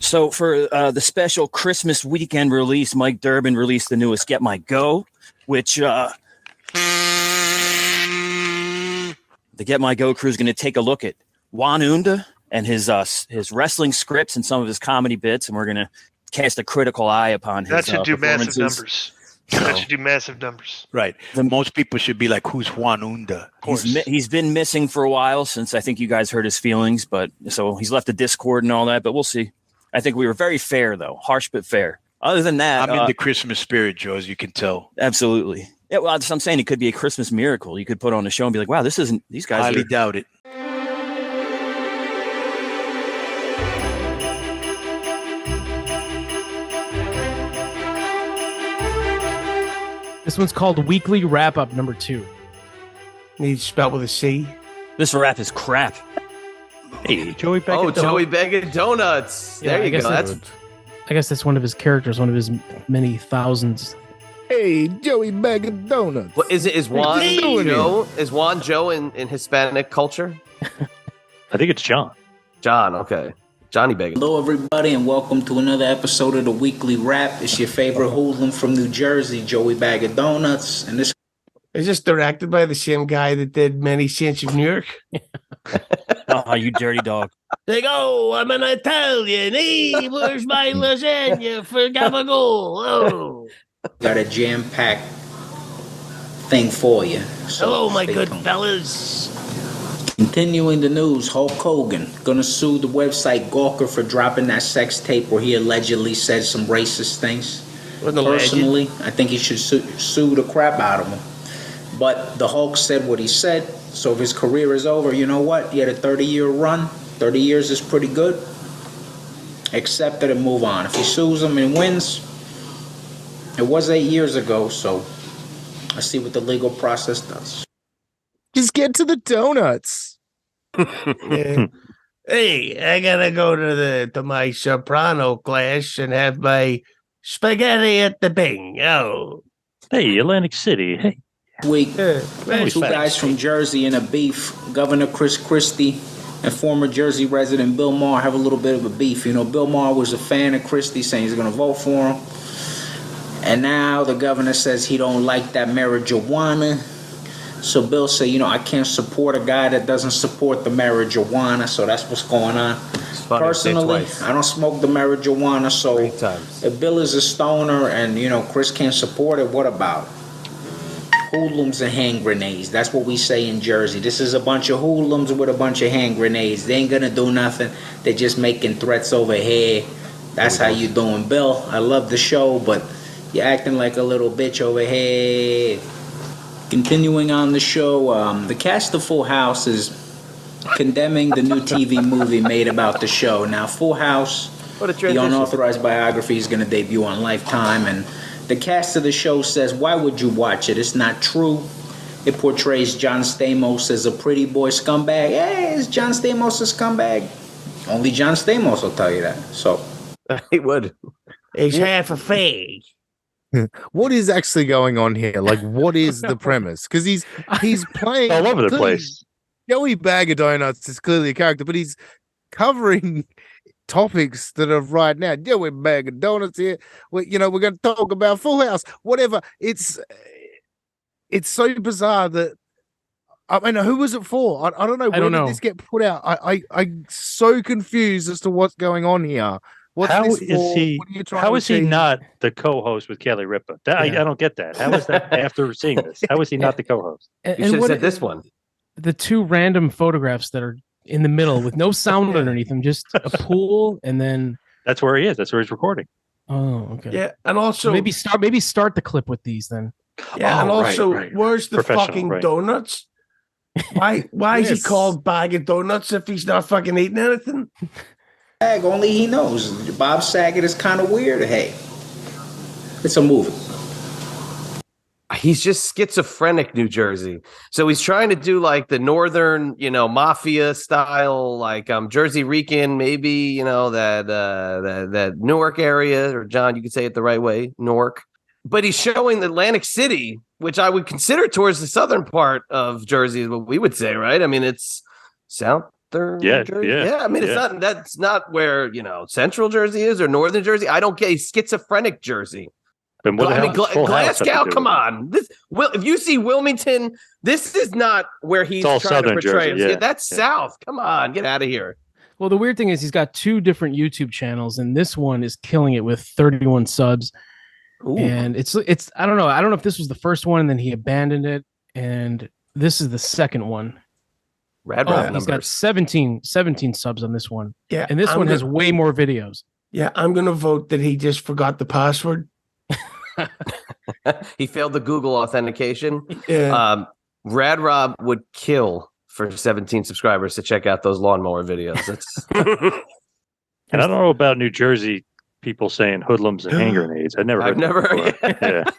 So for the special Christmas weekend release, Mike Durbin released the newest Get My Go, which the Get My Go crew is going to take a look at Juan Unda and his wrestling scripts and some of his comedy bits, and we're going to cast a critical eye upon his That should do massive performances. numbers. That should do massive numbers. Right. Most people should be like, who's Juan Unda? He's been missing for a while since I think you guys heard his feelings, but so he's left the Discord and all that, but we'll see. I think we were very fair, though. Harsh but fair. Other than that, I'm in the Christmas spirit, Joe, as you can tell. Absolutely. Yeah, well, I'm saying it could be a Christmas miracle. You could put on a show and be like, wow, these guys highly doubt it. This one's called Weekly Wrap Up number 2. Needs spelled with a C. This rap is crap. Hey, Joey Bag of Joey Bag of Donuts. Yeah, There you go. I guess that's one of his characters, one of his many thousands. Hey, Joey Bag of Donuts. What is it? Is Juan What are you doing Joe? Is Juan Joe in Hispanic culture? I think it's John. John, okay. Johnny Bag. Hello, everybody, and welcome to another episode of the Weekly Wrap. It's your favorite hoodlum from New Jersey, Joey Bag of Donuts, and this Is this directed by the same guy that did Many Saints of New York? Oh, you dirty dog. They go, I'm an Italian. Hey, where's my lasagna for gabagool? Oh. got a jam-packed thing for you. So Hello, my stay good tuned. fellas. Continuing the news, Hulk Hogan gonna sue the website Gawker for dropping that sex tape where he allegedly said some racist things. Personally, I think he should sue the crap out of him. But the Hulk said what he said, so if his career is over, you know what? He had a 30-year run. 30 years is pretty good. Accept it and move on. If he sues him and wins, it was 8 years ago, so I see what the legal process does. Just get to the donuts. Yeah. Hey, I gotta go to my soprano class and have my spaghetti at the Bing. Oh. Hey, Atlantic City. Hey. Week, Always two facts. guys from Jersey in a beef. Governor Christie and former Jersey resident Bill Maher have a little bit of a beef. You know, Bill Maher was a fan of Christie, saying he's going to vote for him. And now the governor says he don't like that marijuana. So Bill said, you know, I can't support a guy that doesn't support the marijuana. So that's what's going on. Personally, I don't smoke the marijuana. So if Bill is a stoner and, you know, Chris can't support it, what about it? Hoodlums and hand grenades. That's what we say in Jersey. This is a bunch of hoodlums with a bunch of hand grenades. They ain't gonna do nothing. They're just making threats over here. That's how you doing, Bill. I love the show, but you're acting like a little bitch over here. Continuing on the show, the cast of Full House is condemning the new TV movie made about the show. Now, Full House, the unauthorized biography, is going to debut on Lifetime, and the cast of the show says, why would you watch it? It's not true. It portrays John Stamos as a pretty boy scumbag. Hey, is John Stamos a scumbag? Only John Stamos will tell you that. So he would. He's half a fag. What is actually going on here? Like, what is the premise? Because he's playing All over the place. Joey Bag of Donuts is clearly a character, but he's covering topics that are right now. Joey Bag of Donuts here. We're going to talk about Full House. Whatever. It's so bizarre that. I mean, who was it for? I don't know. Where did this get put out? I'm so confused as to what's going on here. How is he not the co-host with Kelly Ripa? I don't get that. How is that after seeing this? How is he not the co-host? You should have said this one. The two random photographs that are in the middle with no sound underneath them, just a pool, and then that's where he is. That's where he's recording. Oh, okay. Yeah, and also maybe start the clip with these then. Yeah, and also where's the fucking donuts? Why is he called Bag of Donuts if he's not fucking eating anything? Only he knows. Bob Saget is kind of weird. Hey, it's a movie. He's just schizophrenic, New Jersey. So he's trying to do like the northern, mafia style, like Jersey Rican, maybe, that Newark area, or John, you could say it the right way, Newark. But he's showing Atlantic City, which I would consider towards the southern part of Jersey, is what we would say, right? I mean, it's northern Yeah, Jersey. yeah, I mean, it's yeah. not. That's not where central Jersey is or northern Jersey. I don't get schizophrenic Jersey. And what the I hell mean, does Full House have to Glasgow. do Come with it? on, if you see Wilmington, this is not where he's all trying to southern portray. Jersey, yeah, That's yeah. south. Come on, get out of here. Well, the weird thing is he's got 2 different YouTube channels, and this one is killing it with 31 subs. Ooh. And it's I don't know if this was the first one and then he abandoned it, and this is the second one. Rad He's got 17 subs on this one. Yeah, And this one has way more videos. Yeah, I'm gonna vote that he just forgot the password. He failed the Google authentication. Yeah. Rad Rob would kill for 17 subscribers to check out those lawnmower videos. That's And I don't know about New Jersey people saying hoodlums and hand grenades. I've never heard that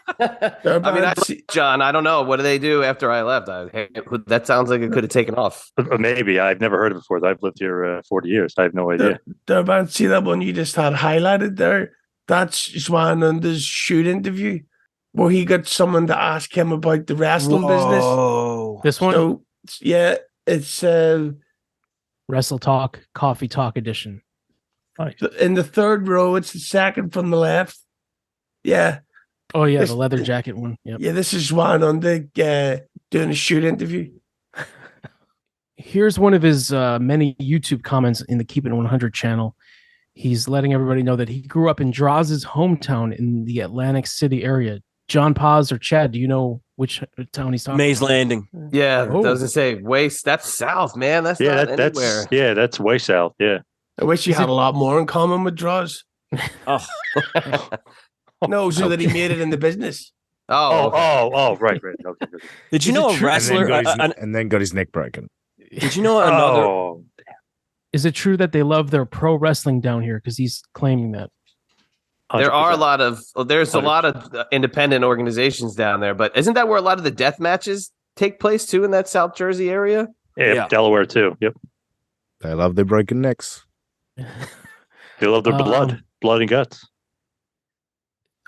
before. I mean, John, I don't know. What do they do after I left? That sounds like it could have taken off. Maybe. I've never heard it before. I've lived here 40 years. I have no idea. Durban, see that one you just had highlighted there? That's Juan Unda's shoot interview where he got someone to ask him about the wrestling business. This one? So, yeah, it's Wrestle Talk, Coffee Talk edition. Nice. In the third row. It's the second from the left. Yeah. Oh, yeah, the leather jacket one. Yep. Yeah, this is Juan Unda doing a shoot interview. Here's one of his many YouTube comments in the Keep It 100 channel. He's letting everybody know that he grew up in Droz's hometown in the Atlantic City area. John Paz or Chad, do you know which town he's talking Mays about? Landing. Yeah, Oh. it doesn't say waste. That's south, man. That's Yeah, not that's anywhere. that's way south. Yeah. I wish you had a lot more in common with Droz. Oh, No, so that he made it in the business. Right. Okay. did you know a wrestler? And then got his neck broken. Did you know another? Oh, Is it true that they love their pro wrestling down here? Because he's claiming that. There are 100%. a lot of independent organizations down there, but isn't that where a lot of the death matches take place too in that South Jersey area? Yeah, Delaware too. Yep. They love their broken necks. They love their blood and guts.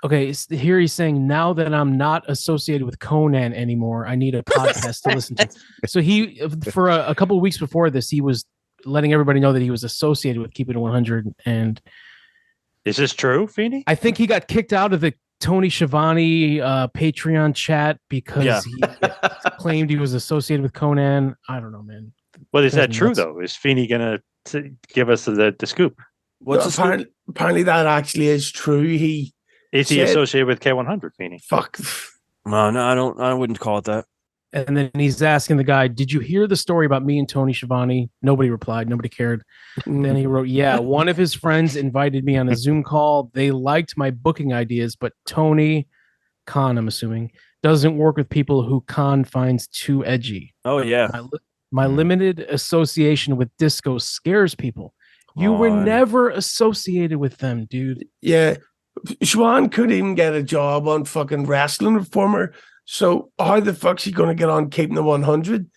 Okay, here he's saying, now that I'm not associated with Conan anymore, I need a podcast to listen to. So he, for a couple of weeks before this, he was letting everybody know that he was associated with Keep It 100. And is this true, Feeney? I think he got kicked out of the Tony Schiavone Patreon chat because he claimed he was associated with Conan. I don't know, man. Well, is that true, though? Is Feeney going to give us the scoop? Apparently that actually is true. Is he associated with K100, Feeney? Fuck. No, I wouldn't call it that. And then he's asking the guy, did you hear the story about me and Tony Schiavone? Nobody replied. Nobody cared. Then he wrote, yeah, one of his friends invited me on a Zoom call. They liked my booking ideas, but Tony Khan, I'm assuming, doesn't work with people who Khan finds too edgy. Oh, yeah. My limited association with disco scares people. You were never associated with them, dude. Yeah. Schwan couldn't even get a job on fucking Wrestling Reformer. So how the fuck's he going to get on Keeping the 100?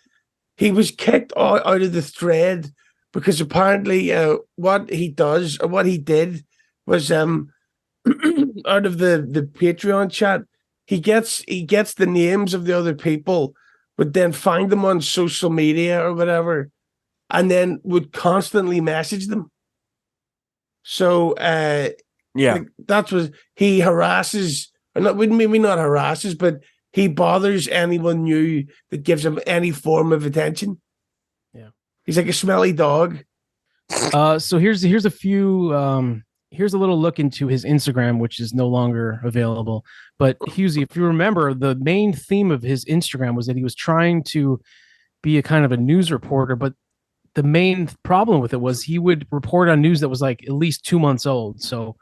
He was kicked out of the thread because apparently what he did was out of the Patreon chat, he gets the names of the other people, but then find them on social media or whatever, and then would constantly message them. So that's what he harasses, or not, maybe not harasses, but he bothers anyone new that gives him any form of attention. Yeah, he's like a smelly dog. So here's a few. Here's a little look into his Instagram, which is no longer available. But Husey, if you remember, the main theme of his Instagram was that he was trying to be a kind of a news reporter, but the main problem with it was he would report on news that was like at least 2 months old. So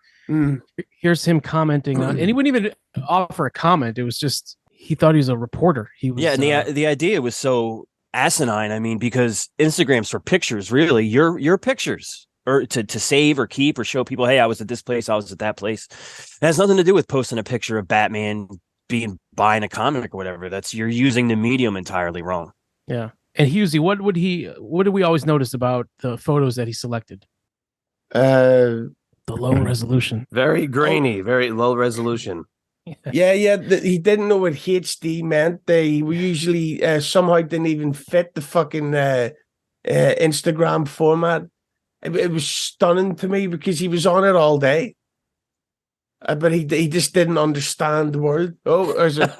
here's him commenting on, and he wouldn't even offer a comment. It was just, he thought he was a reporter. He was, and the idea was so asinine. I mean, because Instagram's for pictures, really. Your pictures, or to save or keep or show people, hey, I was at this place, I was at that place. It has nothing to do with posting a picture of Batman buying a comic or whatever. You're using the medium entirely wrong. Yeah. And Husey, what did we always notice about the photos that he selected? The low resolution. Very grainy, very low resolution. Yeah. He didn't know what HD meant. They usually somehow didn't even fit the fucking Instagram format. It was stunning to me because he was on it all day. But he just didn't understand the word. Oh, is it?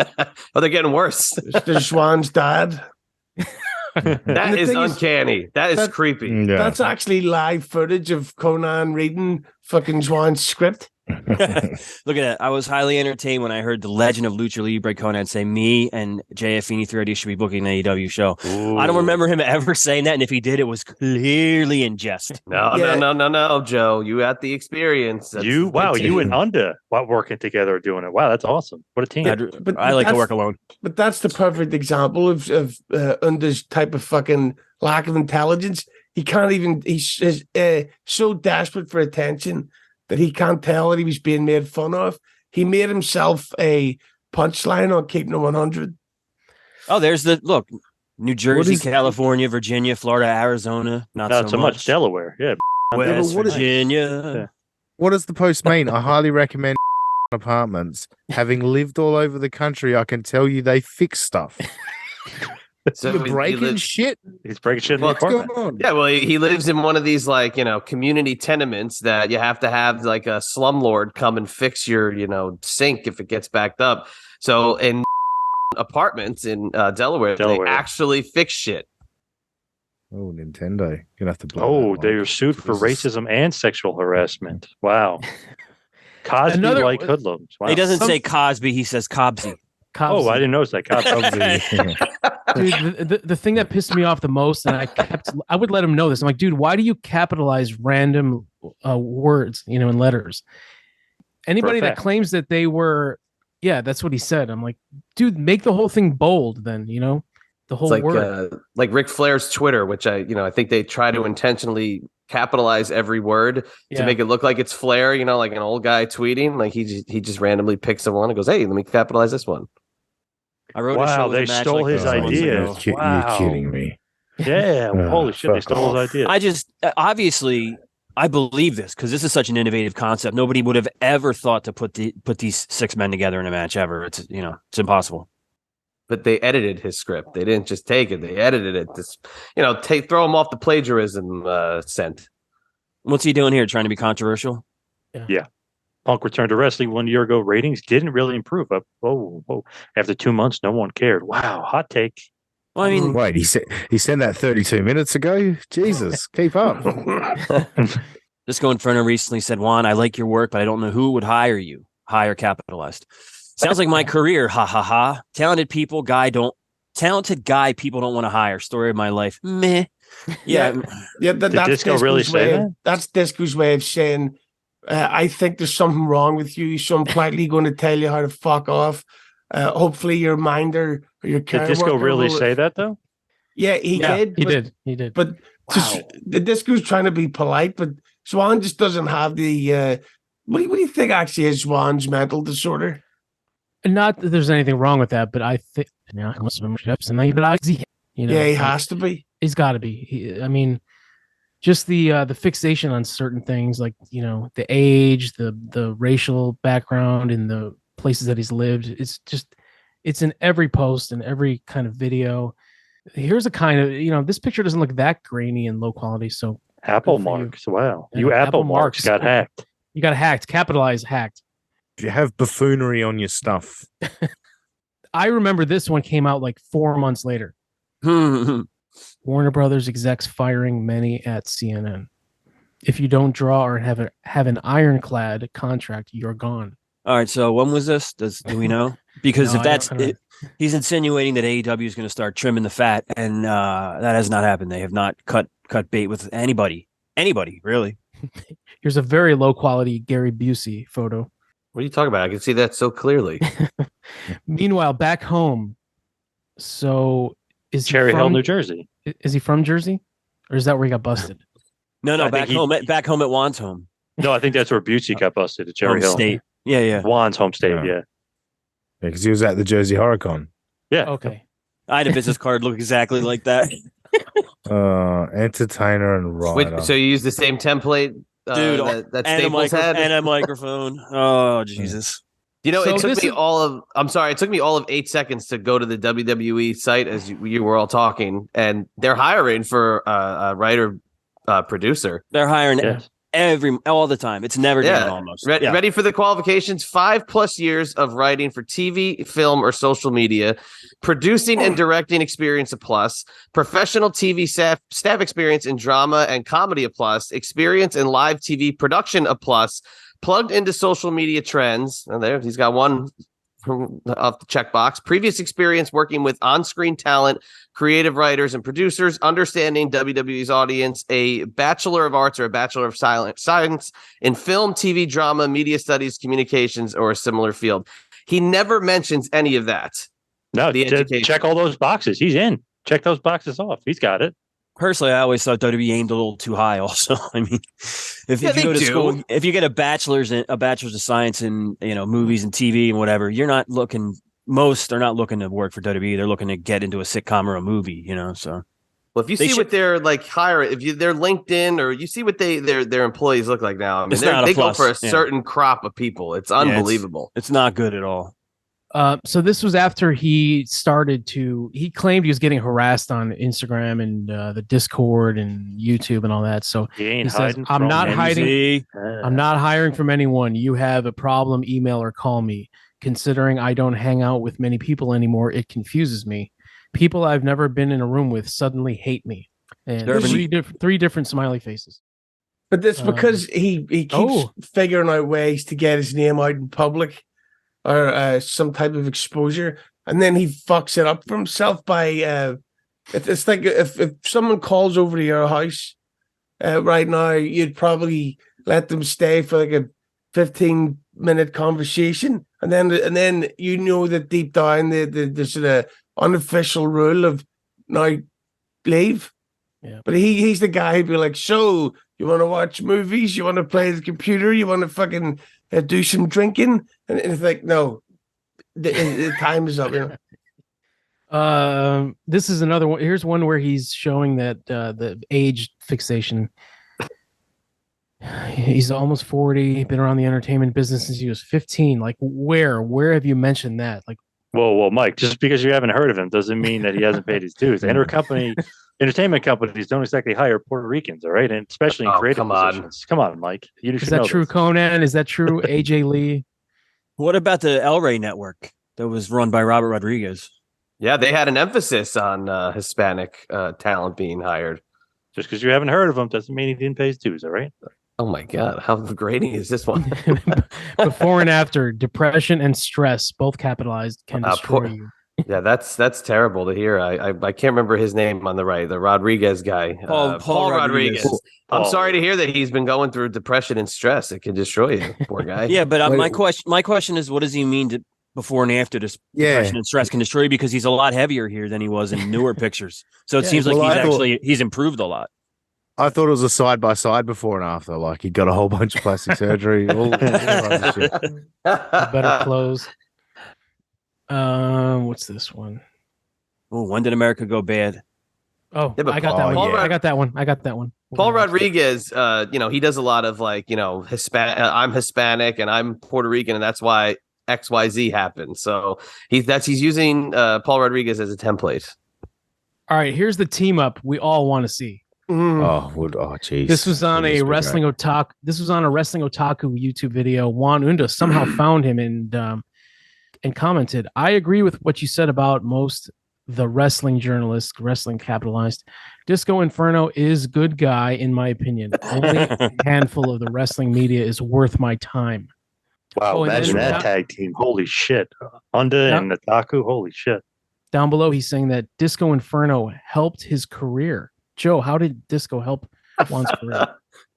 Oh, they're getting worse. There's Juan's dad. That is uncanny. That is creepy. Yeah. That's actually live footage of Conan reading fucking Juan's script. Look at that. I was highly entertained when I heard the legend of Lucha Libre Conan say me and JF Feeney 3D should be booking an AEW show. Ooh. I don't remember him ever saying that, and if he did, it was clearly in jest. No, Joe. You had the experience. You and Unda working together doing it. Wow, that's awesome. What a team. But I like to work alone. But that's the perfect example of Unda's type of fucking lack of intelligence. He can't even, he's so desperate for attention that he can't tell that he was being made fun of. He made himself a punchline on Keeping It 100. Oh, there's the look. New Jersey, California, Virginia, Florida, Arizona. Not so much Delaware. Yeah. West Virginia. What does the post mean? I highly recommend apartments. Having lived all over the country, I can tell you they fix stuff. So you're breaking shit. He's breaking shit in the apartment. Yeah, well, he lives in one of these community tenements that you have to have like a slumlord come and fix your sink if it gets backed up. So in apartments in Delaware, they actually fix shit. Oh, Nintendo, you're gonna have to blow. Oh, they were sued for racism and sexual harassment. Wow. Cosby like hoodlums. Wow. He doesn't say Cosby, he says Cobsy. Oh, I didn't notice that. Dude, the thing that pissed me off the most, and I would let him know this. I'm like, dude, why do you capitalize random words, in letters? Anybody that claims that they were, that's what he said. I'm like, dude, make the whole thing bold then, the whole word. Like Ric Flair's Twitter, which I think they try to intentionally capitalize every word to make it look like it's Flair, like an old guy tweeting. Like he just randomly picks one and goes, hey, let me capitalize this one. I wrote a show they stole his idea. You're kidding me. Yeah, holy shit, they stole his idea. I just obviously I believe this because this is such an innovative concept. Nobody would have ever thought to put these six men together in a match ever. It's it's impossible. But they edited his script. They didn't just take it. They edited it. This, throw him off the plagiarism scent. What's he doing here? Trying to be controversial? Yeah. Punk returned to wrestling 1 year ago. Ratings didn't really improve. After 2 months, no one cared. Wow, hot take. Well, I mean, wait, he said that 32 minutes ago. Jesus, keep up. Disco Inferno recently said, Juan, I like your work, but I don't know who would hire you. Hire capitalized. Sounds like my career. Ha ha ha. Talented guy people don't want to hire. Story of my life. Meh. Yeah. That's Disco really say that? That's Disco's way of saying, I think there's something wrong with you, so I'm politely going to tell you how to fuck off. Hopefully your minder or your care. Did Disco really say that though? Yeah, he did. He did. But the Disco's trying to be polite, but Swan just doesn't have the. What do you think actually is Swan's mental disorder? Not that there's anything wrong with that, but I think he has to be. He's got to be. Just the fixation on certain things, like the age, the racial background, and the places that he's lived. It's in every post and every kind of video. Here's a kind of this picture doesn't look that grainy and low quality. So Apple marks, wow, you Apple marks got hacked. You got hacked, capitalized hacked. If you have buffoonery on your stuff. I remember this one came out like 4 months later. Warner Brothers execs firing many at CNN. If you don't draw or have an ironclad contract, you're gone. All right. So when was this? Do we know? Because if that's it, he's insinuating that AEW is going to start trimming the fat, and that has not happened. They have not cut bait with anybody, really. Here's a very low quality Gary Busey photo. What are you talking about? I can see that so clearly. Meanwhile, back home. So is Cherry Hill, New Jersey? Is he from Jersey, or is that where he got busted? No, back home at Juan's home. No, I think that's where Busey got busted at Cherry Hill State. Yeah. Juan's home state. Yeah, because he was at the Jersey Horrorcon. Yeah. Okay. I had a business card look exactly like that. Entertainer and writer. So you use the same template, dude? that Staples had, and a microphone. Oh Jesus! You know, So it took this me is- all of. I'm sorry, it took me all of 8 seconds to go to the WWE site as you were all talking, and they're hiring for a writer, producer. They're hiring Yes. all the time. It's never Yeah. done almost. Ready for the qualifications? 5+ years of writing for TV, film, or social media, producing and directing experience a plus, professional TV staff experience in drama and comedy a plus, experience in live TV production a plus, plugged into social media trends. And there, he's got one off the checkbox. Previous experience working with on-screen talent, creative writers, and producers, understanding WWE's audience, a Bachelor of Arts or a Bachelor of Science in film, TV, drama, media studies, communications, or a similar field. He never mentions any of that. No, The education. check all those boxes. He's in. Check those boxes off. He's got it. Personally, I always thought WWE aimed a little too high. Also, I mean, if you go to school, if you get a bachelor's of science in movies and TV and whatever, you're not looking. Most are not looking to work for WWE. They're looking to get into a sitcom or a movie. So. Well, if you see what they're like their LinkedIn, or you see what their employees look like now, I mean, they go for a certain crop of people. It's unbelievable. It's not good at all. So this was after he claimed he was getting harassed on Instagram and the Discord and YouTube and all that. So he says, I'm not hiring from anyone. You have a problem, email or call me. Considering I don't hang out with many people anymore, it confuses me. People I've never been in a room with suddenly hate me. And three different smiley faces. But that's because he keeps figuring out ways to get his name out in public, or some type of exposure, and then he fucks it up for himself by it's like if someone calls over to your house right now, you'd probably let them stay for like a 15-minute conversation, and then that deep down there's sort of unofficial rule of now leave. Yeah. But he's the guy who'd be like, so you want to watch movies, you want to play the computer, you want to fucking do some drinking, and it's like, no, the time is up. This is another one. Here's one where he's showing that the age fixation. He's almost 40, been around the entertainment business since he was 15. Like, where have you mentioned that? Like, whoa, Mike, just because you haven't heard of him doesn't mean that he hasn't paid his dues. Entertainment companies don't exactly hire Puerto Ricans, all right? And especially in creative positions. Come on, Mike. Is that true, Conan? Is that true, AJ Lee? What about the El Rey network that was run by Robert Rodriguez? Yeah, they had an emphasis on Hispanic talent being hired. Just because you haven't heard of him doesn't mean he didn't pay his dues, all right? Oh my God, how degrading is this one? Before and after, depression and stress, both capitalized, can destroy you. Yeah, that's terrible to hear. I can't remember his name on the right, the Rodriguez guy. Paul Rodriguez. I'm sorry to hear that he's been going through depression and stress. It can destroy you, poor guy. Yeah, but my question is, what does he mean to before and after this depression and stress can destroy you? Because he's a lot heavier here than he was in newer pictures. So it seems like he's improved a lot. I thought it was a side-by-side before and after. Like, he got a whole bunch of plastic surgery. all kinds of shit. Better clothes. What's this one? Oh, when did America go bad? Oh, yeah, I got that one. I got that one. Paul Rodriguez, he does a lot of Hispanic. I'm Hispanic and I'm Puerto Rican, and that's why XYZ happened. So he's using Paul Rodriguez as a template. All right, here's the team up we all want to see. Jeez. This was on a wrestling otaku. This was on a wrestling otaku YouTube video. Juan Unda somehow found him and commented, "I agree with what you said about most the wrestling journalists, wrestling capitalized. Disco Inferno is good guy in my opinion. Only a handful of the wrestling media is worth my time." Wow, imagine that tag team. Holy shit. Unda and Otaku, holy shit. Down below, he's saying that Disco Inferno helped his career. Joe, how did Disco help Juan's career?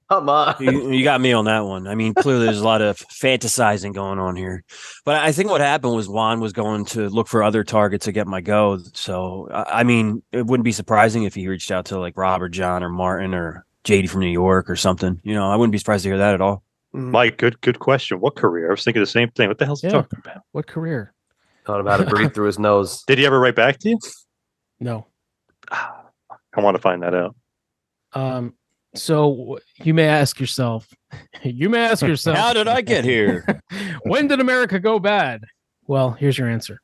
Come on. You got me on that one. I mean, clearly there's a lot of fantasizing going on here. But I think what happened was Juan was going to look for other targets to get my go. So, I mean, it wouldn't be surprising if he reached out to like Robert John or Martin or JD from New York or something. I wouldn't be surprised to hear that at all. Mike, good question. What career? I was thinking the same thing. What the hell's he talking about? What career? Taught him how to breathe through his nose. Did he ever write back to you? No. I want to find that out. So you may ask yourself, how did I get here? When did America go bad? Well, here's your answer.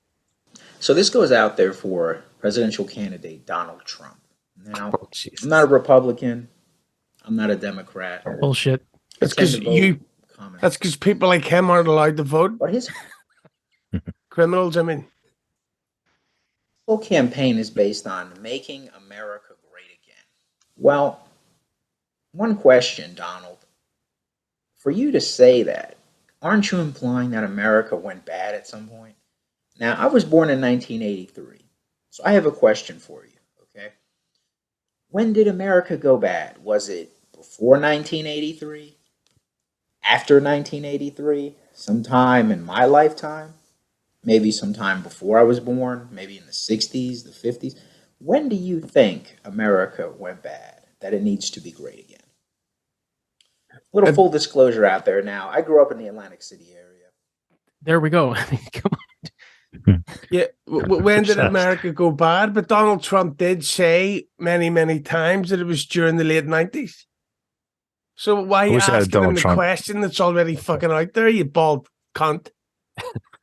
So this goes out there for presidential candidate Donald Trump. Now, I'm not a Republican. I'm not a Democrat. Bullshit. That's because people like him aren't allowed to vote. But his criminals, I mean. whole campaign is based on making America great again. Well, one question, Donald. For you to say that, aren't you implying that America went bad at some point? Now, I was born in 1983, so I have a question for you, okay? When did America go bad? Was it before 1983? After 1983? Sometime in my lifetime? Maybe sometime before I was born? Maybe in the 60s, the 50s? When do you think America went bad, that it needs to be great again? Little full disclosure out there now. I grew up in the Atlantic City area. There we go. I mean, come on. Yeah, when did America go bad? But Donald Trump did say many, many times that it was during the late 90s. So why are you asking him the question that's already fucking out there, you bald cunt?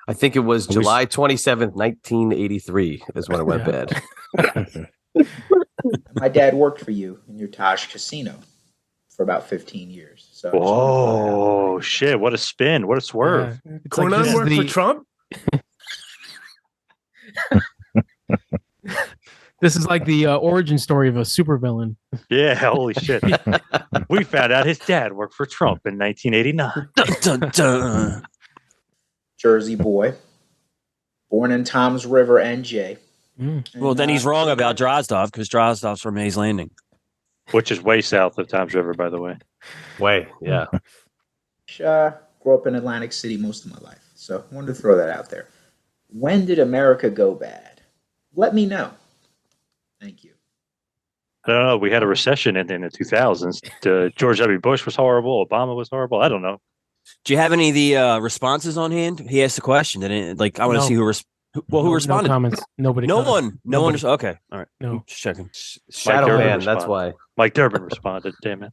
I think it was July 27th, 1983 is when it went bad. My dad worked for you in your Taj casino for about 15 years. So whoa, shit! What a spin! What a swerve! Yeah. Conan worked for Trump. This is like the origin story of a supervillain. Yeah, holy shit! We found out his dad worked for Trump in 1989. Dun, dun, dun. Jersey boy, born in Toms River, NJ. Well, then he's wrong about Drozdov because Drozdov's from Mays Landing, which is way south of Toms River, by the way. Way, yeah. Grew up in Atlantic City most of my life, so I wanted to throw that out there. When did America go bad? Let me know. Thank you. I don't know. We had a recession in the 2000s. George W. Bush was horrible. Obama was horrible. I don't know. Do you have any of the responses on hand? He asked the question. Like, I want to see who responded. No comments. Nobody. No comments. one. Okay. All right. No. Just checking. Shadow Man, that's why. Mike Durbin responded. Damn it.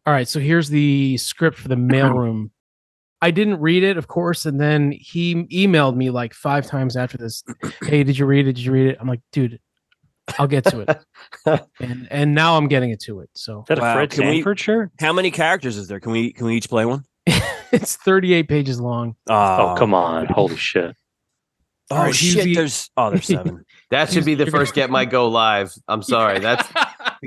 All right. So here's the script for the mailroom. I didn't read it, of course, and then he emailed me like 5 times after this. Hey, did you read it? Did you read it? I'm like, dude, I'll get to it. and now I'm getting it to it. So is that a Fred Sanford shirt? How many characters is there? Can we each play one? It's 38 pages long. Oh, come on. Holy shit. Oh, All right, shit. There's 7. That should be the first Get My Go Live. I'm sorry. That's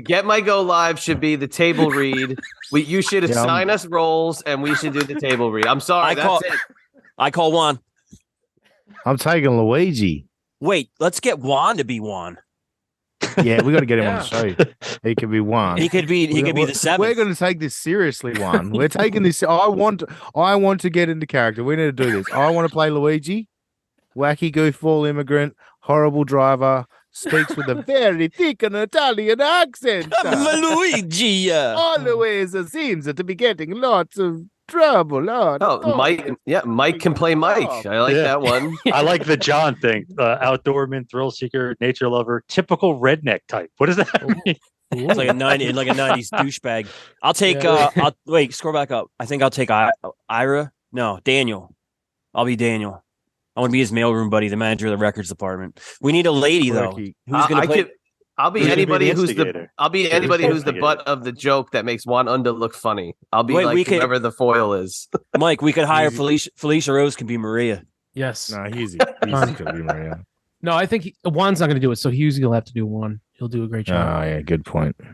Get My Go Live should be the table read. You should assign us roles and we should do the table read. I'm sorry. I call Juan. I'm taking Luigi. Wait, let's get Juan to be Juan. Yeah, we got to get him on the show. He could be Juan. He could be the 7th. We're going to take this seriously, Juan. We're taking this. I want to get into character. We need to do this. I want to play Luigi, wacky goofball immigrant, horrible driver, speaks with a very thick and Italian accent. Luigi. Always seems to be getting lots of trouble. Mike can play Mike. I like that one. I like the John thing. Outdoorman, thrill seeker, nature lover, typical redneck type. What does that mean? It's like a 90s douchebag. I'll take wait, scroll back up. I think I'll take Ira. No, Daniel. I'll be Daniel. I want to be his mailroom buddy, the manager of the records department. We need a lady though. Who's going to play? I'll be anybody who's the butt of the joke that makes Juan Unda look funny. I'll be whoever the foil is. Mike, we could hire Felicia Rose can be Maria. Yes. No, easy could be Maria. No, I think Juan's not going to do it, so Hughes will have to do one. He'll do a great job. Oh yeah, good point. I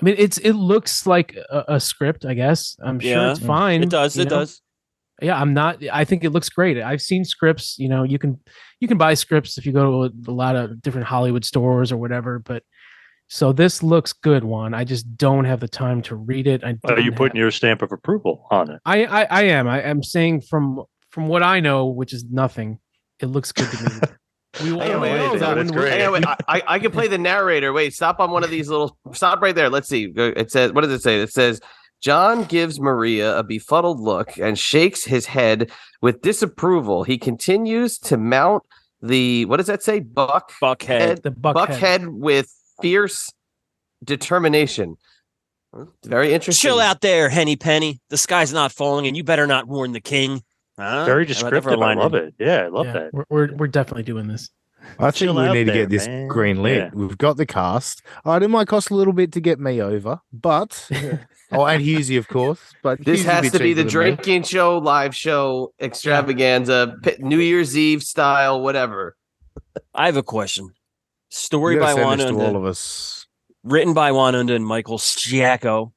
mean, it looks like a script, I guess. I'm sure it's fine. It does. It does. Yeah, I think it looks great. I've seen scripts, you can buy scripts if you go to a lot of different Hollywood stores or whatever, but so this looks good, Juan. I just don't have the time to read it. Are you putting your stamp of approval on it? I am. I'm saying from what I know, which is nothing, it looks good to me. I can play the narrator. Wait, stop on one of these stop right there. Let's see. It says, what does it say? It says, John gives Maria a befuddled look and shakes his head with disapproval. He continues to mount the, what does that say? Buckhead. The buckhead with fierce determination. Very interesting. Chill out there, Henny Penny. The sky's not falling, and you better not warn the king. Very descriptive. I love it. Yeah, I love that. We're definitely doing this. I think we need to get this green lit. Yeah. We've got the cast. It might cost a little bit to get me over, but and Husey, of course. But this Husey's has a bit to be cheaper the than me. drinking show, live show, extravaganza, New Year's Eve style, whatever. I have a question. Story You by gotta Juan send this to all Unda, of us. written by Juan Unda and Michael Sciacco.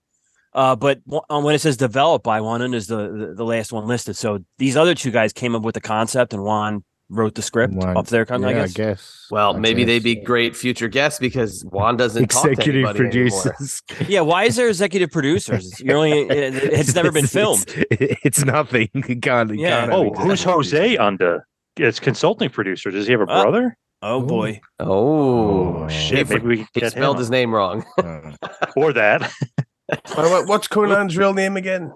But when it says developed by Juan Unda is the last one listed. So these other two guys came up with the concept, and Juan wrote the script up there. I guess. Well, maybe they'd be great future guests because Juan doesn't talk to Executive anybody producers. Yeah, why is there executive producers? You're only it's never been filmed. It's nothing. You can't. Who's Jose Unda? It's consulting producer. Does he have a brother? Oh boy. Oh shit. Maybe we can he get spelled him his name wrong. or that. What's Conan's real name again?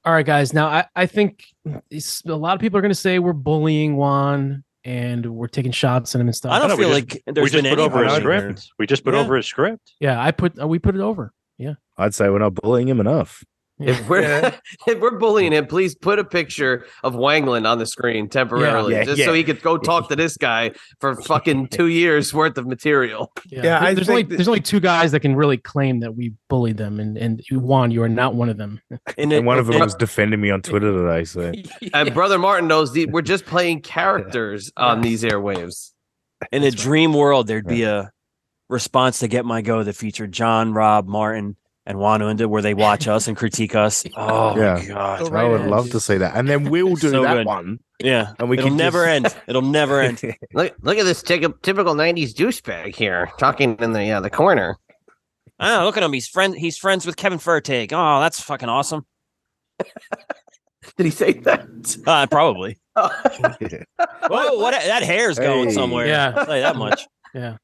All right, guys. Now, I think a lot of people are going to say we're bullying Juan and we're taking shots at him and stuff. I don't feel like there's been any over his bullying script. We just put over his script. Yeah, we put it over. Yeah, I'd say we're not bullying him enough. If we're bullying him, please put a picture of Wangland on the screen temporarily, so he could go talk to this guy for fucking 2 years worth of material. Yeah, there's only two guys that can really claim that we bullied them, and Juan, you are not one of them. And one of them was defending me on Twitter today. So, and Brother Martin knows we're just playing characters on these airwaves. In a dream world, there'd be a response to Get My Go that featured John, Rob, Martin, and Juan Unda, where they watch us and critique us. Oh my god! I would love to see that, and then we'll do that good. one. Yeah, and we it'll can never end. It'll never end. Look at this typical '90s douchebag here talking in the corner. Oh, look at him. He's friends with Kevin Furtig. Oh, that's fucking awesome. Did he say that? Probably. Whoa, what that hair's going somewhere. Yeah, I'll tell you that much. Yeah,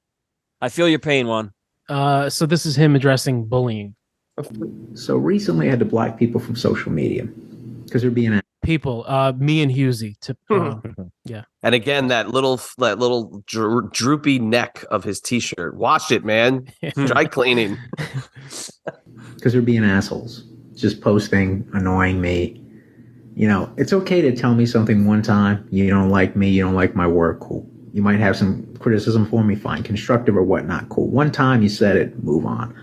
I feel your pain, Juan. So this is him addressing bullying. So recently, I had to block people from social media because they're being people. Me and Husey. Yeah. And again, that little droopy neck of his t-shirt. Wash it, man. Dry cleaning. Because they're being assholes, just posting, annoying me. You know, it's okay to tell me something one time. You don't like me. You don't like my work. Cool. You might have some criticism for me. Fine. Constructive or whatnot. Cool. One time you said it. Move on.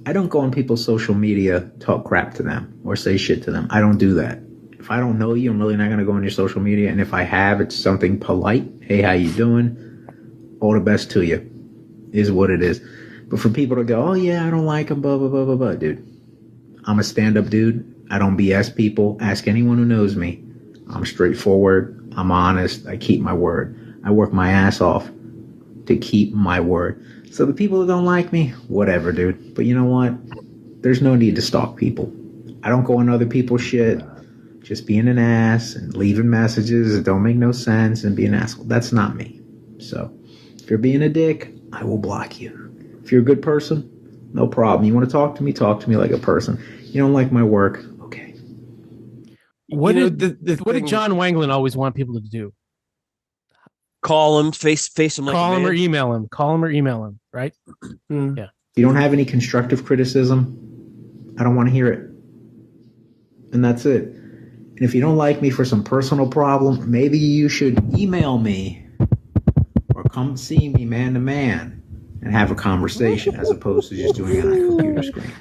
I don't go on people's social media, talk crap to them or say shit to them. I don't do that. If I don't know you, I'm really not going to go on your social media. And if I have, it's something polite. Hey, how you doing? All the best to you is what it is. But for people to go, oh, yeah, I don't like them, blah, blah, blah, blah, blah. Dude, I'm a stand-up dude. I don't BS people. Ask anyone who knows me. I'm straightforward. I'm honest. I keep my word. I work my ass off to keep my word. So the people who don't like me, whatever, dude. But you know what? There's no need to stalk people. I don't go on other people's shit. Just being an ass and leaving messages that don't make no sense and being an asshole. That's not me. So if you're being a dick, I will block you. If you're a good person, no problem. You want to talk to me like a person. You don't like my work, okay. What did John Wangland always want people to do? Call him, face him like call a him man. or email him. Call him or email him, right? Yeah. If you don't have any constructive criticism, I don't want to hear it. And that's it. And if you don't like me for some personal problem, maybe you should email me or come see me man to man and have a conversation as opposed to just doing it on a computer screen.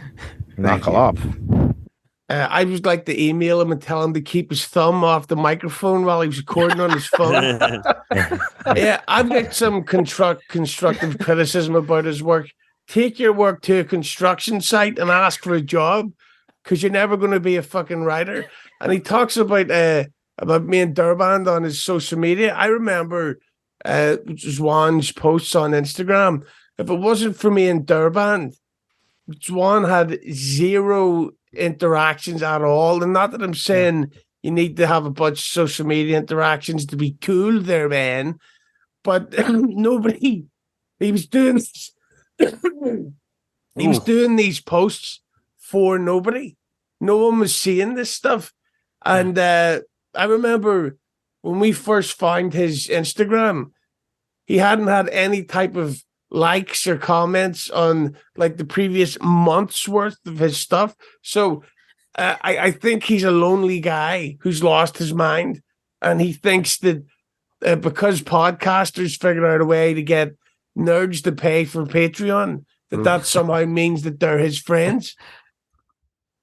Knuckle up. I would like to email him and tell him to keep his thumb off the microphone while he was recording on his phone. Yeah, I've got some constructive criticism about his work. Take your work to a construction site and ask for a job because you're never going to be a fucking writer. And he talks about me and Durband on his social media. I remember Juan's posts on Instagram. If it wasn't for me and Durband, Juan had zero interactions at all. And not that I'm saying you need to have a bunch of social media interactions to be cool there, man. But nobody, he was doing these posts for nobody. No one was seeing this stuff. And I remember when we first found his Instagram, he hadn't had any type of likes or comments on like the previous month's worth of his stuff. So I think he's a lonely guy who's lost his mind, and he thinks that because podcasters figured out a way to get nerds to pay for Patreon, that somehow means that they're his friends.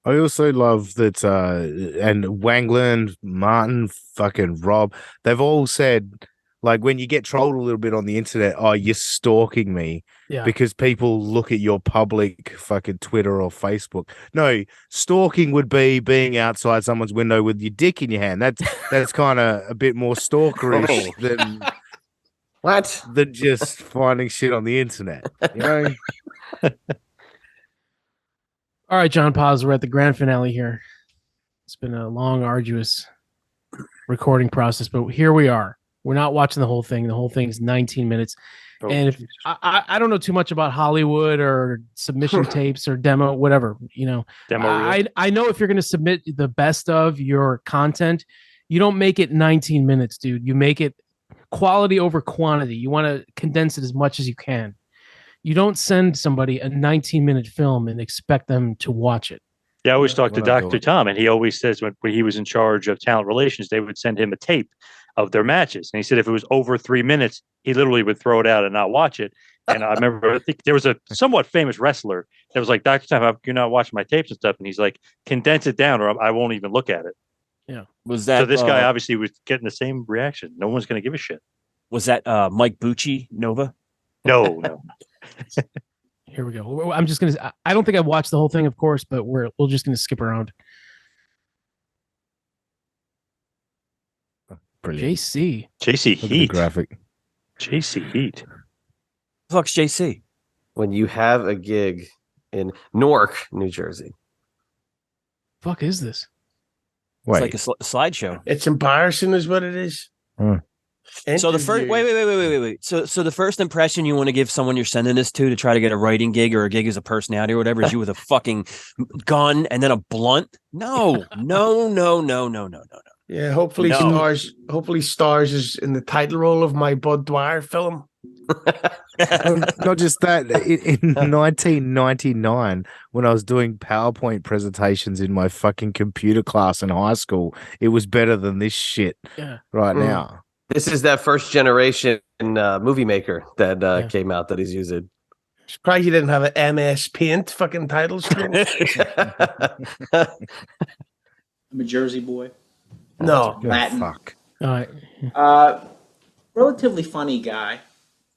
I also love that, and Wangland, Martin, fucking Rob, they've all said, like, when you get trolled a little bit on the internet, oh, you're stalking me because people look at your public fucking Twitter or Facebook. No, stalking would be being outside someone's window with your dick in your hand. That's kind of a bit more stalkerish than than just finding shit on the internet. You know. All right, John Paz, we're at the grand finale here. It's been a long, arduous recording process, but here we are. We're not watching the whole thing. The whole thing is 19 minutes. Oh, and if, I don't know too much about Hollywood or submission tapes or demo, whatever, you know. I know if you're going to submit the best of your content, you don't make it 19 minutes, dude. You make it quality over quantity. You want to condense it as much as you can. You don't send somebody a 19-minute film and expect them to watch it. Yeah, I always talk to Dr. Tom, and he always says when he was in charge of talent relations, they would send him a tape of their matches. And he said if it was over 3 minutes, he literally would throw it out and not watch it. And I remember, I think there was a somewhat famous wrestler that was like, Dr. Tom, you're not watching my tapes and stuff. And he's like, condense it down or I won't even look at it. Yeah. Was that so this guy obviously was getting the same reaction. No one's going to give a shit. Was that Mike Bucci, Nova? No. Here we go. I'm just gonna. I don't think I've watched the whole thing, of course, but we're just gonna skip around. Brilliant. JC Heat graphic. JC Heat. Fuck's JC. When you have a gig in Newark, New Jersey. Fuck is this? It's like a slideshow. It's embarrassing, is what it is. So the first wait. So the first impression you want to give someone you're sending this to try to get a writing gig or a gig as a personality or whatever is you with a fucking gun and then a blunt. No. Yeah, hopefully Stars is in the title role of my Bud Dwyer film. Not just that, in 1999, when I was doing PowerPoint presentations in my fucking computer class in high school, it was better than this shit now. This is that first generation movie maker that came out that he's using. Surprised you didn't have an MS Paint fucking title screen. I'm a Jersey boy. No. Latin. Fuck. All right. Relatively funny guy.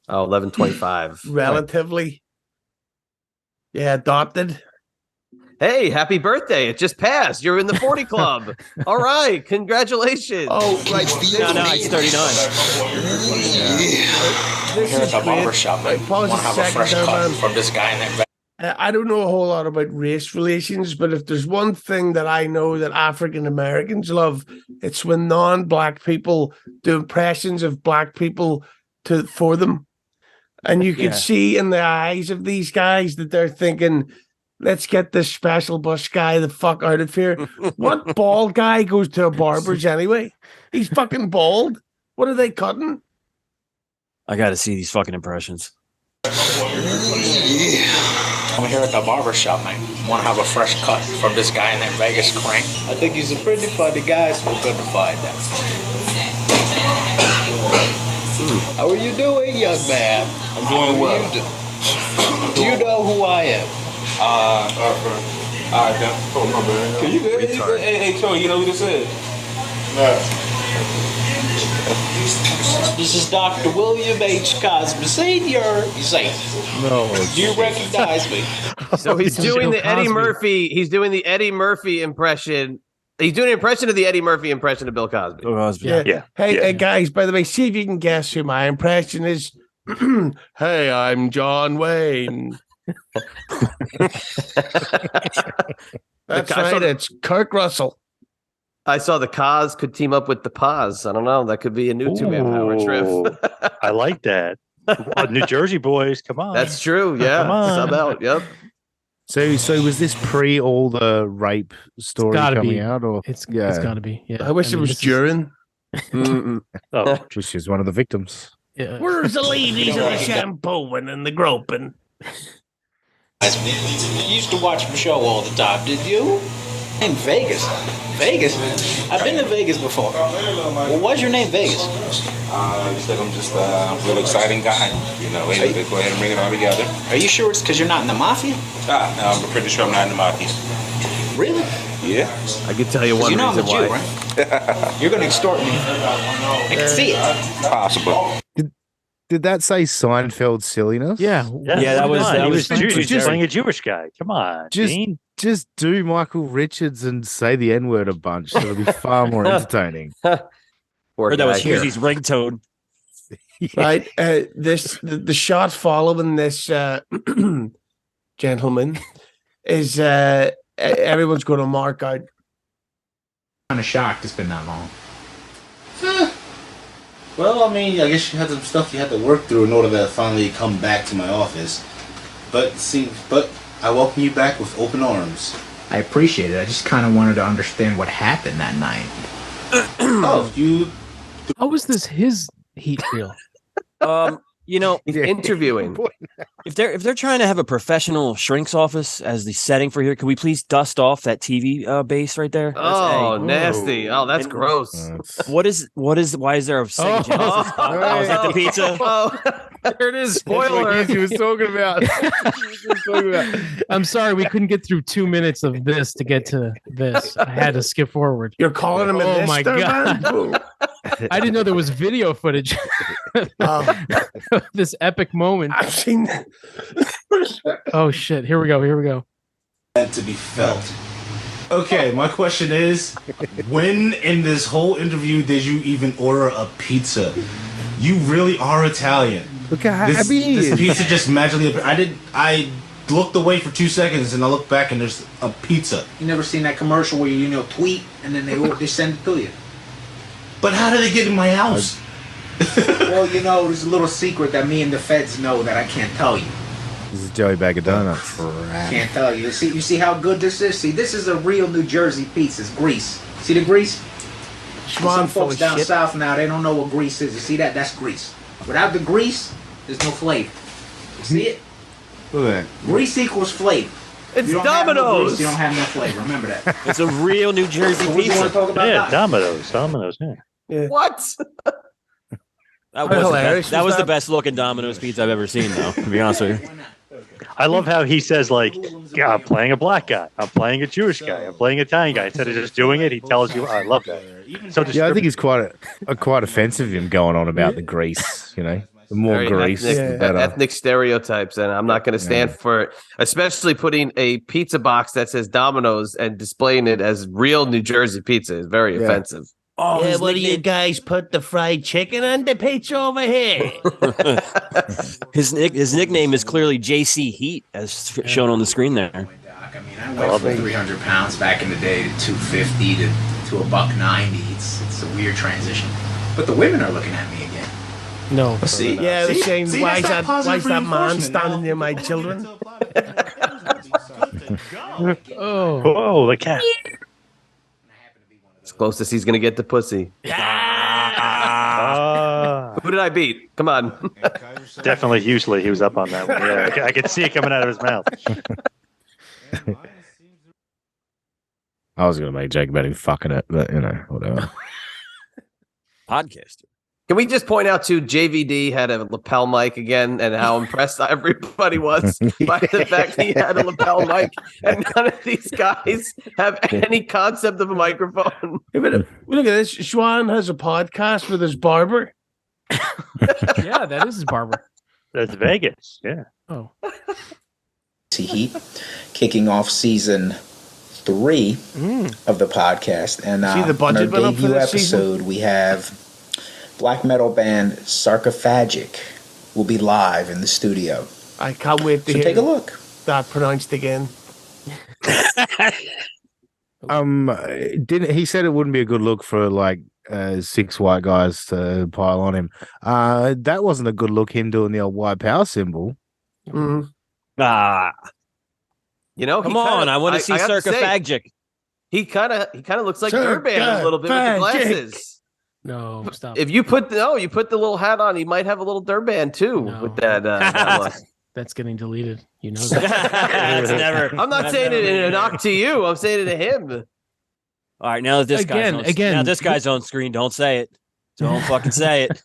Oh, 1125. Relatively. Yeah, adopted. Hey, happy birthday. It just passed. You're in the 40 club. All right. Congratulations. Oh, right. No, it's 39. This is a barbershop. Pause a second, from this guy in that. I don't know a whole lot about race relations, but if there's one thing that I know that African Americans love, it's when non-black people do impressions of black people for them. And you can see in the eyes of these guys that they're thinking, let's get this special bus guy the fuck out of here. What bald guy goes to a barber's anyway? He's fucking bald. What are they cutting? I got to see these fucking impressions. I'm here at the barber shop, man. Want to have a fresh cut from this guy in that Vegas crank? I think he's a pretty funny guy, so we're going to find out. How are you doing, young man? I'm doing well. Do you know who I am? Oh, my bad. Can you hey, Tony, you know who this is? No. This is Dr. William H. Cosby Sr. He's like, no, do you recognize me? So he's doing the Eddie Murphy. He's doing the Eddie Murphy impression. He's doing an impression of the Eddie Murphy impression of Bill Cosby. Yeah. Hey, guys, by the way, see if you can guess who my impression is. Hey, I'm John Wayne. That's right. It's Kirk Russell. I saw the Cos could team up with the Paz. I don't know. That could be a new two-man power trip. I like that. New Jersey boys, come on. That's true. Yeah, sub out. Yep. So was this pre all the rape story coming out, or it's got to be? Yeah. I wish it was during. Which is one of the victims. Yeah. Where's the ladies and the shampooing and the groping? You used to watch the show all the time, did you? In Vegas. Vegas? I've been to Vegas before. Well, why's your name Vegas? Just like I'm just a real exciting guy. You know, they go ahead and bring it all together. Are you sure it's because you're not in the mafia? No, I'm pretty sure I'm not in the mafia. Really? Yeah. I can tell you one You know I'm a reason Jew, why. right? You're going to extort me. I can see it. Possible. Did that say Seinfeld silliness? Yeah. Yeah, that was He was Jewish. just playing a Jewish guy. Come on, Just- Dean. Just do Michael Richards and say the N word a bunch. It'll be far more entertaining. Poor Or that was guy. Hughesy's ringtone. Right. The shot following this gentleman is everyone's going to mark out. Kind of shocked it's been that long. Well, I mean, I guess you had some stuff you had to work through in order to finally come back to my office. But I welcome you back with open arms. I appreciate it. I just kind of wanted to understand what happened that night. Oh, you. How was this his heat reel? You know, He's interviewing. if they're trying to have a professional shrink's office as the setting for here, can we please dust off that TV base right there? Oh, nasty. Oh, that's gross. Why is there a second Genesis? Oh, is that the pizza? Oh, there it is. Spoiler. That's what he was talking about. I'm sorry, we couldn't get through 2 minutes of this to get to this. I had to skip forward. You're calling him a Oh my mister, God. man? I didn't know there was video footage. This epic moment. I've seen that. Oh shit! Here we go. Meant to be felt. Okay, my question is, when in this whole interview did you even order a pizza? You really are Italian. Look how This happy he is. pizza just magically appeared. I looked away for 2 seconds and I looked back and there's a pizza. You never seen that commercial where you tweet and then they send it to you? But how did it get in my house? Well, there's a little secret that me and the feds know that I can't tell you. This is Joey Bag of Donuts. Can't tell you. You see how good this is? See, this is a real New Jersey pizza. It's grease. See the grease? Some folks down south now, they don't know what grease is. You see that? That's grease. Without the grease, there's no flavor. You see it? Look at that. Grease equals flavor. It's You don't have no Domino's. grease, you don't have no flavor. Remember that. It's a real New Jersey So what do you want pizza. to talk about? Yeah, now? Domino's. Yeah. What? That was the best looking Domino's pizza I've ever seen, though. To be honest with you. I love how he says, like, yeah, I'm playing a black guy. I'm playing a Jewish guy. I'm playing an Italian guy. Instead of just doing it, he tells you, I love that. So Yeah, I think it's quite offensive of him going on about the grease. The more Very grease, ethnic, the better. ethnic stereotypes, and I'm not going to stand for it. Especially putting a pizza box that says Domino's and displaying it as real New Jersey pizza is very offensive. Oh, yeah, what do you guys put the fried chicken on the pizza over here? His nickname is clearly JC Heat, as shown on the screen there. I went from 300 pounds back in the day to 250 to $190. It's a weird transition. But the women are looking at me again. No. See? Yeah, they're saying, See, why that's is that that man positive standing near my children? Oh, the cat. It's closest he's going to get to pussy. Who did I beat? Come on. Definitely Hughley. He was up on that one. Yeah, I could see it coming out of his mouth. I was going to make a joke about him fucking it, but whatever. Podcaster. Can we just point out too, JVD had a lapel mic again, and how impressed everybody was by the fact he had a lapel mic, and none of these guys have any concept of a microphone. Hey, but look at this. Juan has a podcast with his barber. Yeah, that is his barber. That's Vegas. Yeah. Oh. Heat, kicking off season 3 of the podcast, and See the budget in our went up for debut this season? episode, we have black metal band Sarcophagic will be live in the studio. I can't wait to So hear take a look. that pronounced again. Didn't he said it wouldn't be a good look for like 6 white guys to pile on him? That wasn't a good look. Him doing the old white power symbol. Mm-hmm. Come on! I want to see Sarcophagic. He kind of looks like Durban a little bit with the glasses. No, stop. If you put the little hat on, he might have a little Durband too with that. that look. That's getting deleted. You know that. That's never. I'm not saying it in a knock to you. I'm saying it to him. All right, now that this guy's on screen, don't say it. Don't fucking say it.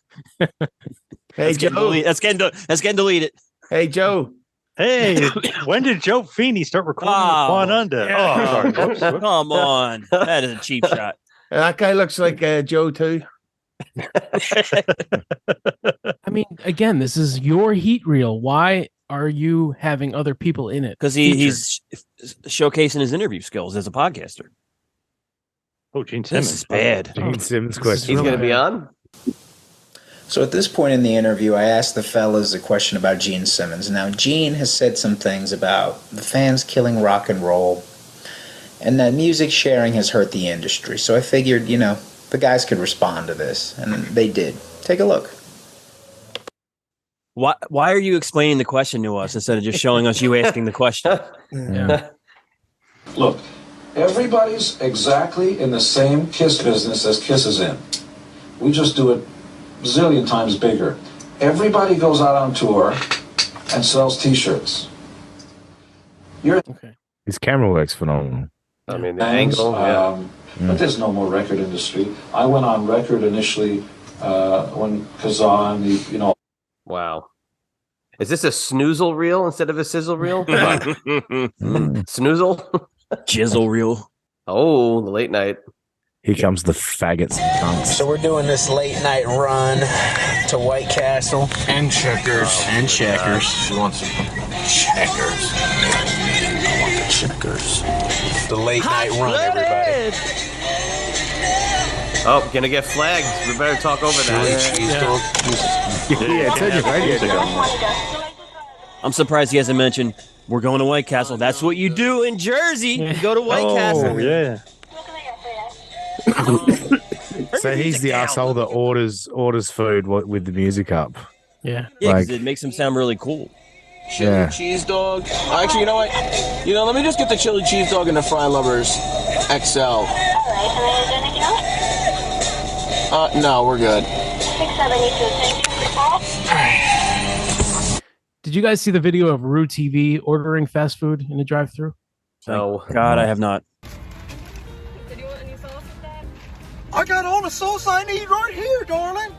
Hey, Joe. That's getting deleted. Hey, Joe. Hey, when did Joe Feeney start recording with Juan Unda? Yeah. Oh, sorry. Come on. That is a cheap shot. That guy looks like Joe too. I mean, again, this is your heat reel. Why are you having other people in it? Because he's showcasing his interview skills as a podcaster. Oh, Gene Simmons. This is bad. Gene Simmons question. He's going to be on? So at this point in the interview, I asked the fellas a question about Gene Simmons. Now, Gene has said some things about the fans killing rock and roll, and that music sharing has hurt the industry. So I figured, the guys could respond to this, and they did. Take a look. Why are you explaining the question to us instead of just showing us you asking the question? Yeah. Look, everybody's exactly in the same Kiss business as Kiss is in. We just do it a zillion times bigger. Everybody goes out on tour and sells T-shirts. His camera works phenomenal. I mean, the angle, but there's no more record industry. I went on record initially when Kazan, Wow. Is this a snoozle reel instead of a sizzle reel? Snoozle? Jizzle reel. Oh, the late night. Here comes the faggots and cunts. So we're doing this late night run to White Castle. And Checkers. And Checkers. You want some Checkers? I want the Checkers. The late night run, everybody. Oh, gonna get flagged. We better talk over that. Turn your radio down. I'm surprised he hasn't mentioned we're going to White Castle. That's what you do in Jersey. You go to White Castle. Yeah. So he's the asshole that orders food with the music up. Yeah. Yeah, because it makes him sound really cool. Chili cheese dog. Actually, you know what? Let me just get the chili cheese dog and the Fry Lovers XL. No, we're good. Did you guys see the video of Rue TV ordering fast food in a drive-thru? No. God, I have not. I got all the sauce I need right here, darling.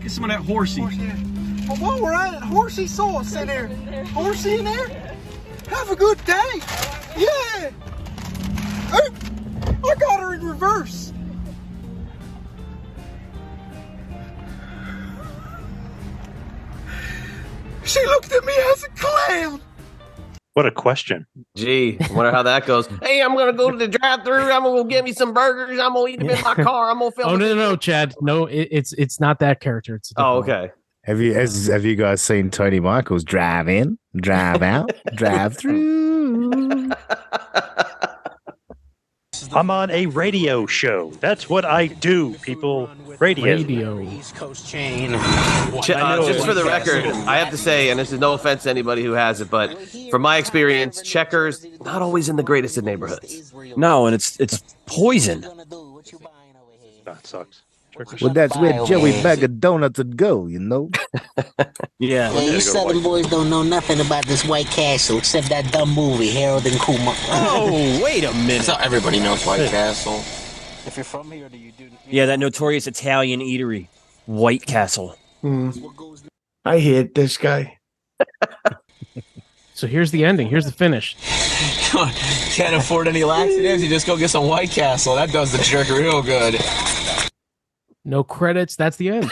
Get some of that horsey. Well, while we're at it, horsey sauce in there. Horsey in there? Have a good day. Yeah. Oop, I got her in reverse. She looked at me as a clown. What a question. Gee, I wonder how that goes. Hey, I'm going to go to the drive-thru. I'm going to go get me some burgers. I'm going to eat them in my car. I'm going to film Oh, no, Chad. No, it's not that character. It's okay. Have you guys seen Tony Michaels drive in, drive out, drive through? I'm on a radio show. That's what I do, people. Radio. East Coast chain. Just for the record, I have to say, and this is no offense to anybody who has it, but from my experience, Checkers not always in the greatest of neighborhoods. No, and it's poison. That sucks. Well, that's where Joey Bag of Donuts would go, you know? Yeah. Well, you Southern boys don't know nothing about this White Castle except that dumb movie, Harold and Kumar. Oh, wait a minute. So everybody knows White Castle. If you're from here, do you do? Yeah, that notorious Italian eatery, White Castle. I hate this guy. So here's the ending. Here's the finish. Can't afford any laxatives. You just go get some White Castle. That does the trick real good. No credits. That's the end.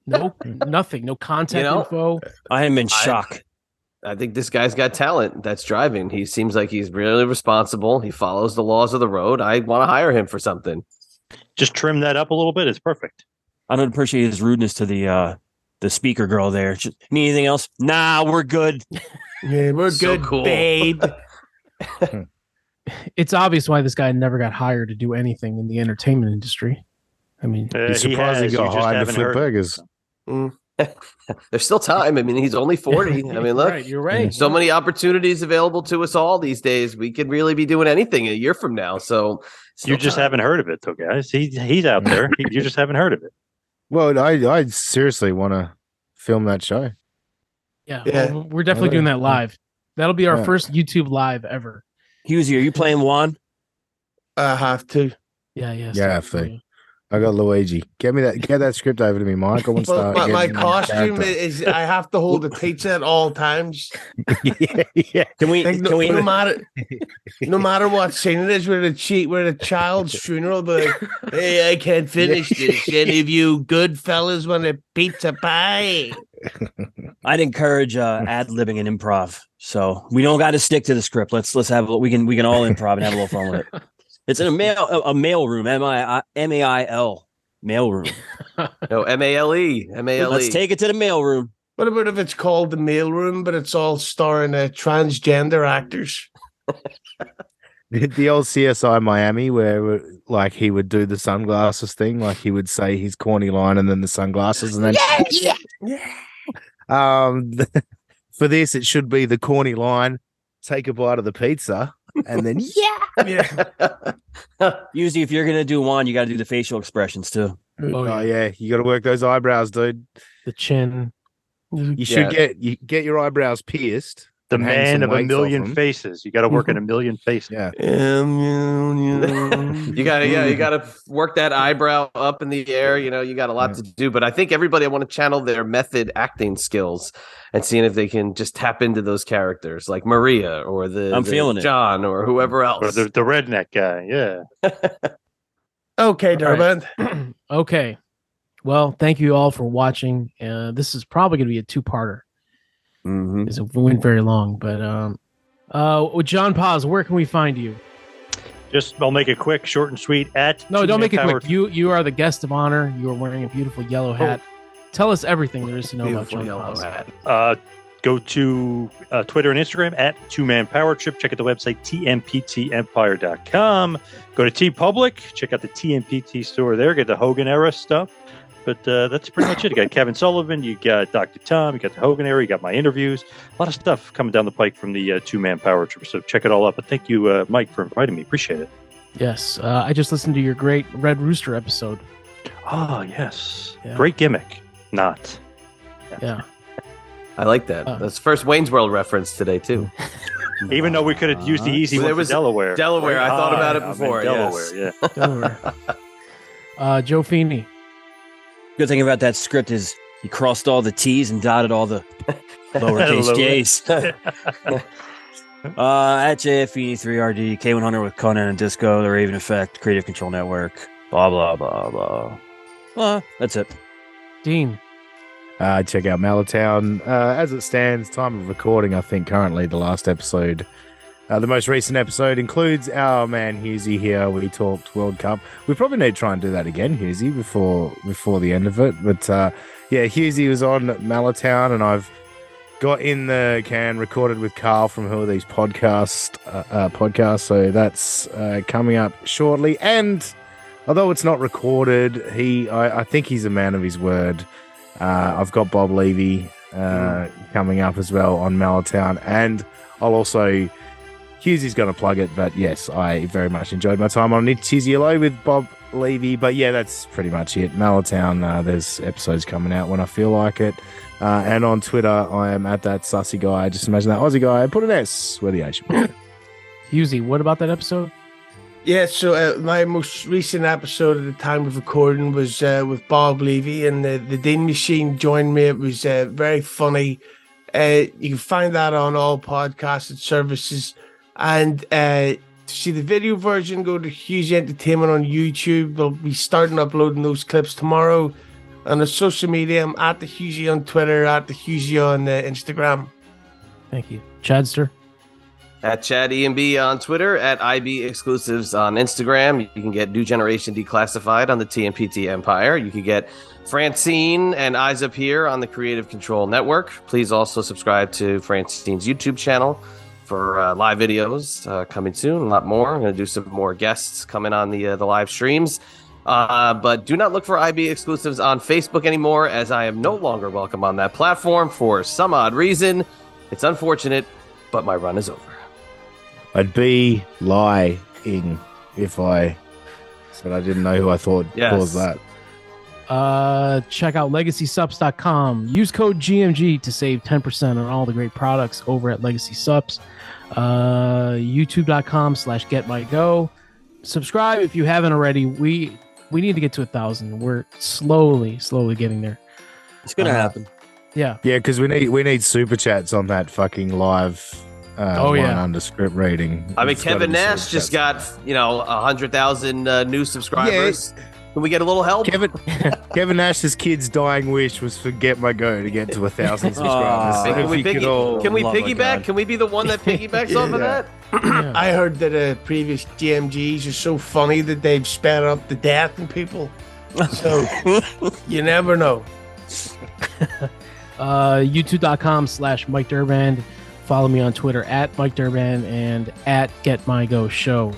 No, nothing. No contact info. I am in shock. I think this guy's got talent that's driving. He seems like he's really responsible. He follows the laws of the road. I want to hire him for something. Just trim that up a little bit. It's perfect. I don't appreciate his rudeness to the speaker girl there. Need anything else? Nah, we're good. Yeah, we're So good, cool. babe. It's obvious why this guy never got hired to do anything in the entertainment industry. I mean, He's surprised he got hired to flip burgers. There's still time. I mean, he's only 40. I mean, look, Right, you're right. so many opportunities available to us all these days. We could really be doing anything a year from now. So You just haven't heard of it, though, guys. He's out there. You just haven't heard of it. Well, I seriously want to film that show. Yeah, Yeah. well, we're definitely doing that live. That'll be our Yeah. first YouTube live ever. Hughesy, are you playing Juan? I have to. Yeah, yeah. Yeah, I have to. I got Luigi. Get that script over to me, Mike. I want to Well, start. my getting costume character. is I have to hold the pizza at all times. yeah. Can we? Like, Can we? no matter what scene it is, we're a child's funeral, but hey, I can't finish this. Any of you good fellas want a pizza pie? I'd encourage ad-libbing and improv. So we don't got to stick to the script. Let's have we can all improv and have a little fun with it. It's in a mail room, MAIL mail room. No, MALE. Let's take it to the mail room. What about if it's called the mail room, but it's all starring transgender actors? The old CSI Miami, where like he would do the sunglasses thing, like he would say his corny line and then the sunglasses, and then for this it should be the corny line, take a bite of the pizza, and then Usually, if you're gonna do one, you got to do the facial expressions too. Oh yeah, you got to work those eyebrows, dude. The chin. You should get your eyebrows pierced. The and hang man some of a weights off million them. faces. You got to work in a million faces. Yeah. You gotta work that eyebrow up in the air. You know, you got a lot to do. But I think everybody want to channel their method acting skills and seeing if they can just tap into those characters, like Maria or I'm feeling it. John or whoever else. Or the redneck guy. Yeah. Okay, Durband. Okay. Well, thank you all for watching. This is probably going to be a two-parter. Mm-hmm. It went very long, but with John Paz, where can we find you? I'll make it quick, short and sweet. No, don't make it Power- quick. You are the guest of honor. You are wearing a beautiful yellow hat. Tell us everything there is to know about John Paz. Go to Twitter and Instagram at 2Man Power Trip. Check out the website tmptempire.com. Go to TeePublic. Check out the TMPT store there. Get the Hogan era stuff. But that's pretty much it. You got Kevin Sullivan, you got Dr. Tom, you got the Hogan era, you got my interviews. A lot of stuff coming down the pike from the 2Man Power Trip. So check it all out. But thank you, Mike, for inviting me. Appreciate it. Yes, I just listened to your great Red Rooster episode. Oh, yes. Yeah. Great gimmick. Not. Yeah. I like that. That's the first Wayne's World reference today, too. Even though we could have used the easy one for Delaware. Delaware. I thought about it I'm in before. Delaware, yes. yeah. Delaware. Joe Feeney. Good thing about that script is he crossed all the T's and dotted all the lowercase J's. At JFE3RD, K100 with Conan and Disco, The Raven Effect, Creative Control Network, blah, blah, blah, blah. That's it. Dean. Check out Malatown. As it stands, time of recording, I think currently the last episode, the most recent episode includes our man Hughesy here. We talked World Cup. We probably need to try and do that again, Hughesy, before the end of it. But yeah, Hughesy was on Malatown, and I've got in the can recorded with Carl from Who Are These Podcasts. So that's coming up shortly. And although it's not recorded, I think he's a man of his word. I've got Bob Levy coming up as well on Malatown, and I'll also Hughesy's going to plug it, but yes, I very much enjoyed my time on It's Hughes Yellow with Bob Levy. But yeah, that's pretty much it. Malatown, there's episodes coming out when I feel like it. And on Twitter, I am at that sussy guy. Just imagine that Aussie guy. Put an S where the A should be. Hughesy, what about that episode? Yeah, so my most recent episode at the time of recording was with Bob Levy, and the Dean Machine joined me. It was very funny. You can find that on all podcasted services. And to see the video version, go to Hughesy Entertainment on YouTube. We'll be starting uploading those clips tomorrow. And on social media, I'm at the Hughesy on Twitter, at the Hughesy on Instagram. Thank you. Chadster? At Chad EMB on Twitter, at IB Exclusives on Instagram. You can get New Generation Declassified on the TMPT Empire. You can get Francine and Eyes Up Here on the Creative Control Network. Please also subscribe to Francine's YouTube channel for live videos coming soon. A lot more. I'm going to do some more guests coming on the live streams. But do not look for IB exclusives on Facebook anymore, as I am no longer welcome on that platform for some odd reason. It's unfortunate, but my run is over. I'd be lying if I said I didn't know who I thought caused that. Check out legacysubs.com. Use code GMG to save 10% on all the great products over at Legacy Subs. YouTube.com/getmygo. Subscribe if you haven't already. We need to get to 1,000. We're slowly getting there. It's gonna happen. Yeah, because we need super chats on that fucking live. Under script rating. I mean, Kevin Nash just got 100,000 new subscribers. Yeah. Can we get a little help? Kevin Nash's kid's dying wish was for Get My Go to get to 1,000 subscribers. Can we piggyback? Can we be the one that piggybacks off of that? I heard that previous GMGs are so funny that they've sped up the death in people. So you never know. YouTube.com/Mike Durband. Follow me on Twitter at Mike Durband and at Get My Go Show.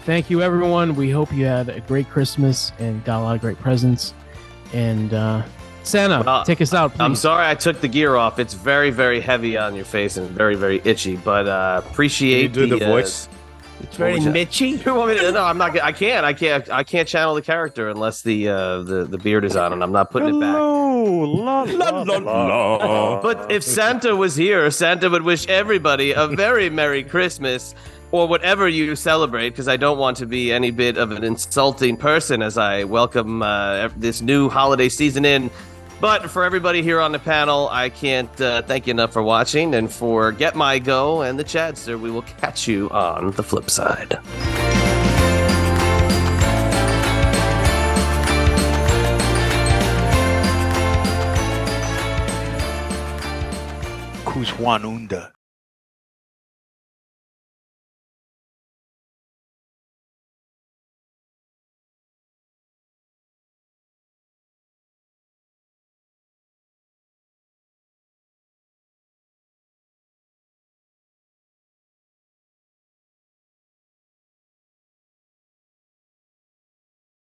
Thank you, everyone. We hope you had a great Christmas and got a lot of great presents. And Santa, take us out, please. I'm sorry I took the gear off. It's very, very heavy on your face and very, very itchy. But appreciate the voice. It's very mitchy. No, I'm not. I can't channel the character unless the beard is on, and I'm not putting it back. But if Santa was here, Santa would wish everybody a very Merry Christmas. Or whatever you celebrate, because I don't want to be any bit of an insulting person as I welcome this new holiday season in. But for everybody here on the panel, I can't thank you enough for watching. And for Get My Go and the Chadster, we will catch you on the flip side. Who's Juan Unda?